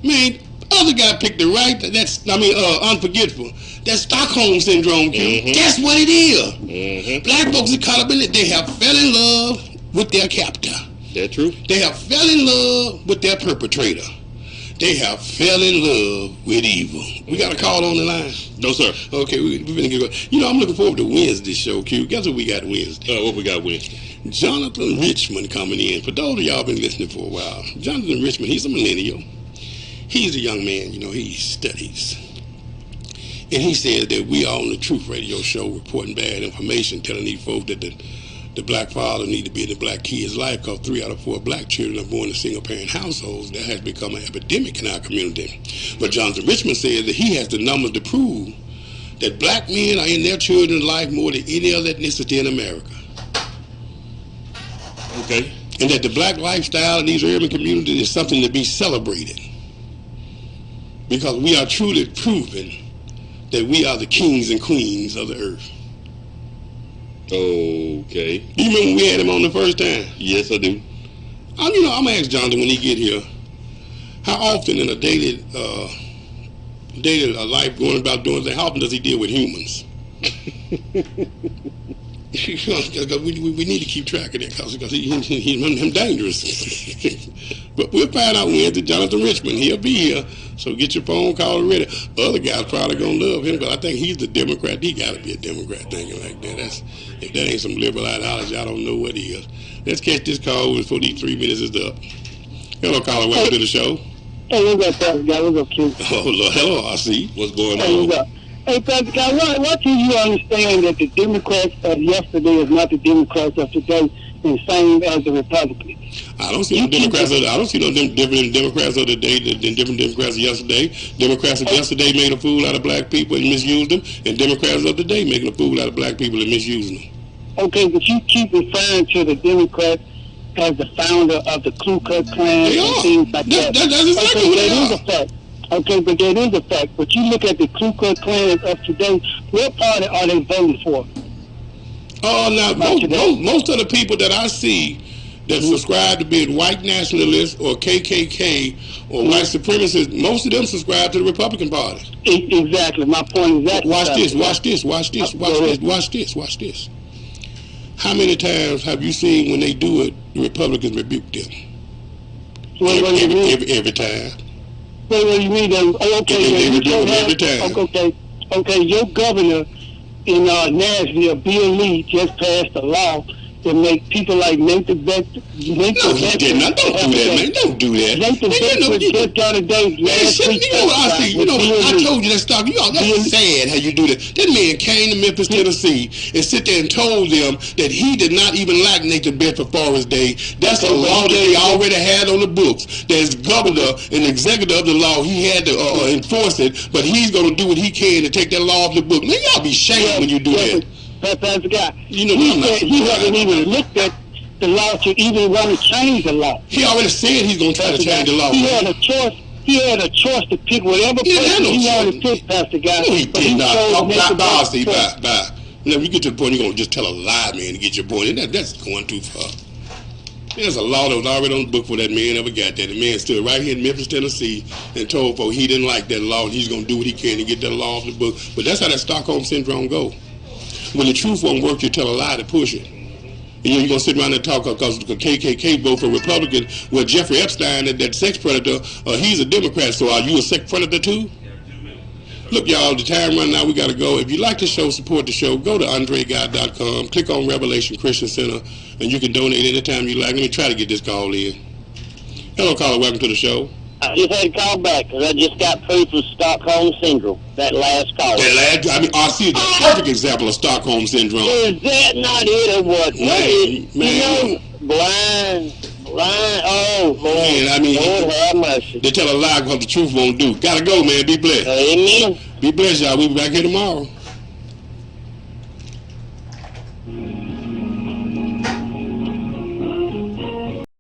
Man, other guy picked it right. Unforgetful. That's Stockholm syndrome. Mm-hmm. That's what it is. Mm-hmm. Black folks are caught up in it. They have fell in love with their captor. That's true. They have fell in love with their perpetrator. They have fell in love with evil. We got a call on the line? No, sir. Okay, we're going to get going. You know, I'm looking forward to Wednesday's show, Q. Guess what we got Wednesday? What we got Wednesday? Jonathan Richmond coming in. For those of y'all been listening for a while, Jonathan Richmond, he's a millennial. He's a young man, he studies. And he says that we are on the Truth Radio show reporting bad information, telling these folks that the black father need to be in the black kid's life because 3 out of 4 black children are born in single-parent households. That has become an epidemic in our community. But Jonathan Richmond says that he has the numbers to prove that black men are in their children's life more than any other ethnicity in America. Okay. And that the black lifestyle in these urban communities is something to be celebrated. Because we are truly proving that we are the kings and queens of the earth. Okay. You remember when we had him on the first time? Yes, I do. I'm going to ask Jonathan when he get here, how often in a daily life going about doing things, how often does he deal with humans? we need to keep track of that because he's dangerous. But we'll find out Wednesday. Jonathan Richmond, he'll be here. So get your phone call ready. Other guys probably gonna love him, but I think he's the Democrat. He gotta be a Democrat thinking like that. If that ain't some liberal ideology, I don't know what he is. Let's catch this call before these 3 minutes is up. Hello, caller. Welcome to the show. Hey, what's up, Pastor Guy? What's up, Q? Oh, Lord. Hello, RC. What's going on? Hey, what's up? Hey, Pastor Guy, why can you understand that the Democrats of yesterday is not the Democrats of today and same as the Republicans? I don't see no Democrats. I don't see no different Democrats of today than different Democrats of yesterday. Democrats of yesterday made a fool out of black people and misused them, and Democrats of today making a fool out of black people and misusing them. Okay, but you keep referring to the Democrats as the founder of the Ku Klux Klan and things like that. That's exactly what they are. That is a fact. Okay, but that is a fact. But you look at the Ku Klux Klan of today, what party are they voting for? Now, most of the people that I see that subscribe to being white nationalists or KKK or white supremacists, most of them subscribe to the Republican Party. Exactly. My point is that. Watch this. How many times have you seen when they do it, the Republicans rebuke them? Every time. What do you mean? They rebuke them every time. Okay, your governor in Nashville, Bill Lee, just passed a law to make people like Nathan Becker. No, he did not. Don't do that, man. Don't do that. Nathan Becker just got a date last week. I told you that stuff. That's sad how you do that. That man came to Memphis, Tennessee, and sit there and told them that he did not even like Nathan Becker for his day. That's a law that they already had on the books. There's governor and executive of the law. He had to enforce it, but he's going to do what he can to take that law off the book. Man, y'all be shamed when you do that. Pastor Guy, he hasn't even looked at the law to even want to change the law. He already said he's going to try to change the law. He had a choice He had a choice to pick whatever person he wanted to pick, Pastor Guy. No, he did not. Steve, bye. Whenever you get to the point, you're going to just tell a lie, man, to get your point. And that's going too far. There's a law that was already on the book for that man ever got that. The man stood right here in Memphis, Tennessee, and told folks he didn't like that law, and he's going to do what he can to get that law off the book. But that's how that Stockholm Syndrome goes. When the truth won't work, you tell a lie to push it. And you're going to sit around and talk because the KKK vote for Republican. Well, Jeffrey Epstein, that sex predator, he's a Democrat, so are you a sex predator too? Look, y'all, the time running out, we got to go. If you like the show, support the show, go to AndreGuy.com, click on Revelation Christian Center, and you can donate anytime you like. Let me try to get this call in. Hello, caller. Welcome to the show. I just had to call back because I just got proof of Stockholm Syndrome, that last call. I see the perfect example of Stockholm Syndrome. Is that not it or what? Man. Blind. Oh, Lord. Man, Lord have mercy. They tell a lie because the truth won't do. Gotta go, man. Be blessed. Amen. Be blessed, y'all. We'll be back here tomorrow.